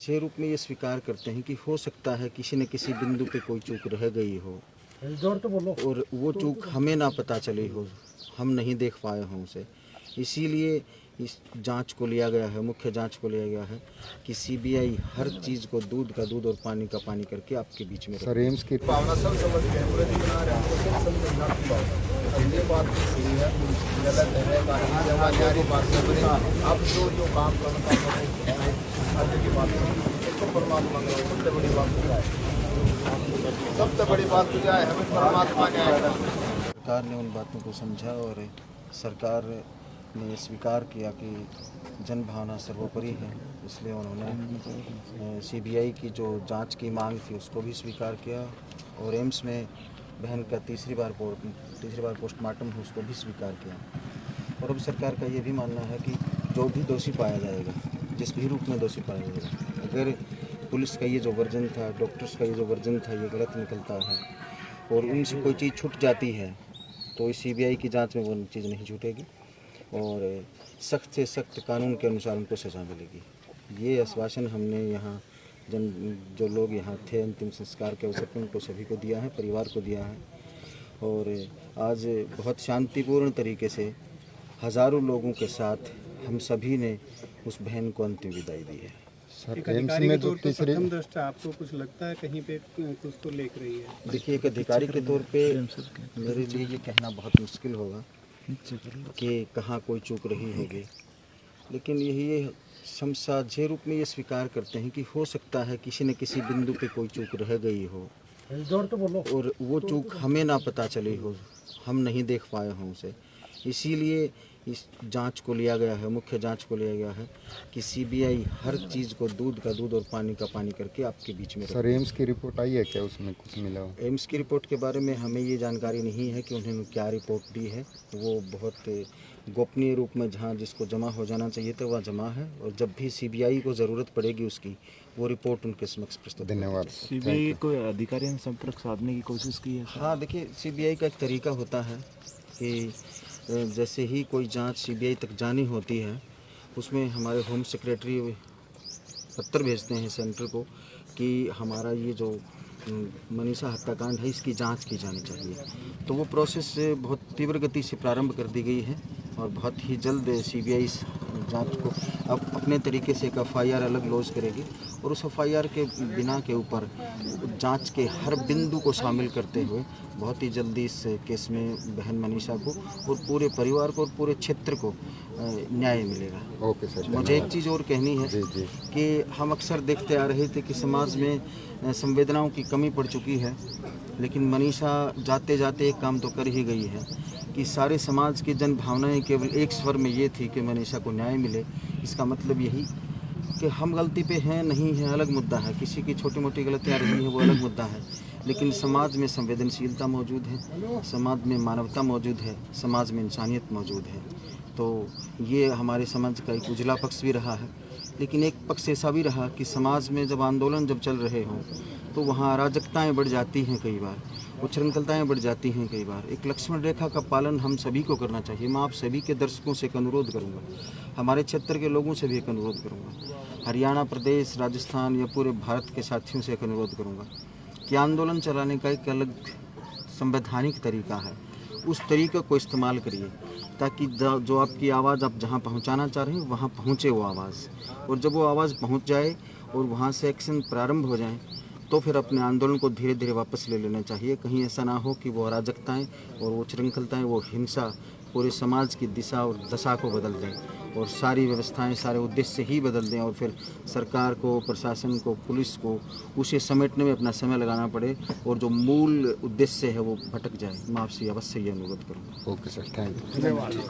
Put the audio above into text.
अच्छे रूप में ये स्वीकार करते हैं कि हो सकता है किसी न किसी बिंदु पे कोई चूक रह गई हो और वो चूक हमें ना पता चली हो, हम नहीं देख पाए हों उसे। इसीलिए इस जांच को लिया गया है, मुख्य जांच को लिया गया है कि सीबीआई हर चीज़ को दूध का दूध और पानी का पानी करके आपके बीच में सर एम्स की भावना सब समझ के पूरे दिन बना रहे हैं, सब संविधान की भावना। अब ये बात भी सही है, गलत है, बात कर रहे हैं। अब जो काम करना है आगे की बात तो परमात्मा का सबसे बड़ी बात तो है, सबसे बड़ी बात तो है हमें परमात्मा का है। सरकार ने उन बातों को समझा और सरकार ने स्वीकार किया कि जन भावना सर्वोपरि है, इसलिए उन्होंने सीबीआई की जो जांच की मांग थी उसको भी स्वीकार किया और एम्स में बहन का तीसरी बार पोस्टमार्टम है उसको भी स्वीकार किया। और अब सरकार का ये भी मानना है कि जो भी दोषी पाया जाएगा, जिस भी रूप में दोषी पाया जाएगा, अगर पुलिस का ये जो वर्जन था, डॉक्टर्स का ये जो वर्जन था, ये गलत निकलता है और उनसे कोई चीज़ छूट जाती है तो इस सीबीआई की जांच में वो चीज़ नहीं छूटेगी और सख्त से सख्त कानून के अनुसार उनको सज़ा मिलेगी। ये आश्वासन हमने यहाँ जो लोग यहाँ थे अंतिम संस्कार के अवसर पर उनको सभी को दिया है, परिवार को दिया है। और आज बहुत शांतिपूर्ण तरीके से हज़ारों लोगों के साथ हम सभी ने उस बहन को अंतिम विदाई दी है। सर एम्स में जो तीसरी दृष्टा आपको कुछ लगता है कहीं पे कुछ तो लेक रही है? देखिए, एक अधिकारी के तौर पे मेरे लिए ये कहना बहुत मुश्किल होगा कि कहाँ कोई चूक रही होगी, लेकिन ये हम साझे रूप में ये स्वीकार करते हैं कि हो सकता है किसी न किसी बिंदु पे कोई चूक रह गई हो और वो चूक हमें ना पता चली हो, हम नहीं देख पाए हों उसे। इसीलिए इस जांच को लिया गया है, मुख्य जांच को लिया गया है कि सीबीआई हर चीज़ को दूध का दूध और पानी का पानी करके आपके बीच में। सर एम्स की रिपोर्ट आई है क्या, उसमें कुछ मिला? एम्स की रिपोर्ट के बारे में हमें ये जानकारी नहीं है कि उन्होंने क्या रिपोर्ट दी है। वो बहुत गोपनीय रूप में जहाँ जिसको जमा हो जाना चाहिए था वह जमा है और जब भी सीबीआई को ज़रूरत पड़ेगी उसकी वो रिपोर्ट उनके समक्ष प्रस्तुत। धन्यवाद। सीबीआई को अधिकारी ने संपर्क साधने की कोशिश की है? हाँ, देखिए, सीबीआई का एक तरीका होता है कि जैसे ही कोई जांच सीबीआई तक जानी होती है उसमें हमारे होम सेक्रेटरी पत्र भेजते हैं सेंटर को कि हमारा ये जो मनीषा हत्याकांड है इसकी जांच की जानी चाहिए। तो वो प्रोसेस बहुत तीव्र गति से प्रारंभ कर दी गई है और बहुत ही जल्द सीबीआई जांच को अब अपने तरीके से एक एफआईआर अलग लॉन्च करेगी और उस एफआईआर के बिना के ऊपर जांच के हर बिंदु को शामिल करते हुए बहुत ही जल्दी इस केस में बहन मनीषा को और पूरे परिवार को और पूरे क्षेत्र को न्याय मिलेगा। ओके सर, मुझे एक चीज़ और कहनी है कि हम अक्सर देखते आ रहे थे कि समाज में संवेदनाओं की कमी पड़ चुकी है, लेकिन मनीषा जाते जाते एक काम तो कर ही गई है कि सारे समाज की जन भावनाएं केवल एक स्वर में ये थी कि मनीषा को न्याय मिले। इसका मतलब यही कि हम गलती पे हैं नहीं है अलग मुद्दा है, किसी की छोटी मोटी गलतियाँ रही हैं वो अलग मुद्दा है, लेकिन समाज में संवेदनशीलता मौजूद है, समाज में मानवता मौजूद है, समाज में इंसानियत मौजूद है। तो ये हमारे समाज का एक उजला पक्ष भी रहा है, लेकिन एक पक्ष ऐसा भी रहा कि समाज में जब आंदोलन जब चल रहे हों तो वहाँ अराजकताएँ बढ़ जाती हैं, कई बार उच्छृंखलताएँ बढ़ जाती हैं, कई बार एक लक्ष्मण रेखा का पालन हम सभी को करना चाहिए। मैं आप सभी के दर्शकों से एक अनुरोध करूँगा, हमारे क्षेत्र के लोगों से भी एक अनुरोध करूँगा, हरियाणा प्रदेश, राजस्थान या पूरे भारत के साथियों से एक अनुरोध करूँगा कि आंदोलन चलाने का एक अलग संवैधानिक तरीका है, उस तरीके को इस्तेमाल करिए ताकि जो आपकी आवाज़ आप जहाँ पहुँचाना चाह रहे हैं वहाँ पहुँचे वो आवाज़, और जब वो आवाज़ पहुँच जाए और वहाँ से एक्शन प्रारंभ हो जाए तो फिर अपने आंदोलन को धीरे धीरे वापस ले लेना चाहिए। कहीं ऐसा ना हो कि वो अराजकताएँ और वो श्रृंखलताएँ, वो हिंसा पूरे समाज की दिशा और दशा को बदल दें और सारी व्यवस्थाएं, सारे उद्देश्य ही बदल दें और फिर सरकार को, प्रशासन को, पुलिस को उसे समेटने में अपना समय लगाना पड़े और जो मूल उद्देश्य है वो भटक जाए। मैं आपसे अवश्य ये अनुरोध करूँगा। Okay sir, thank you.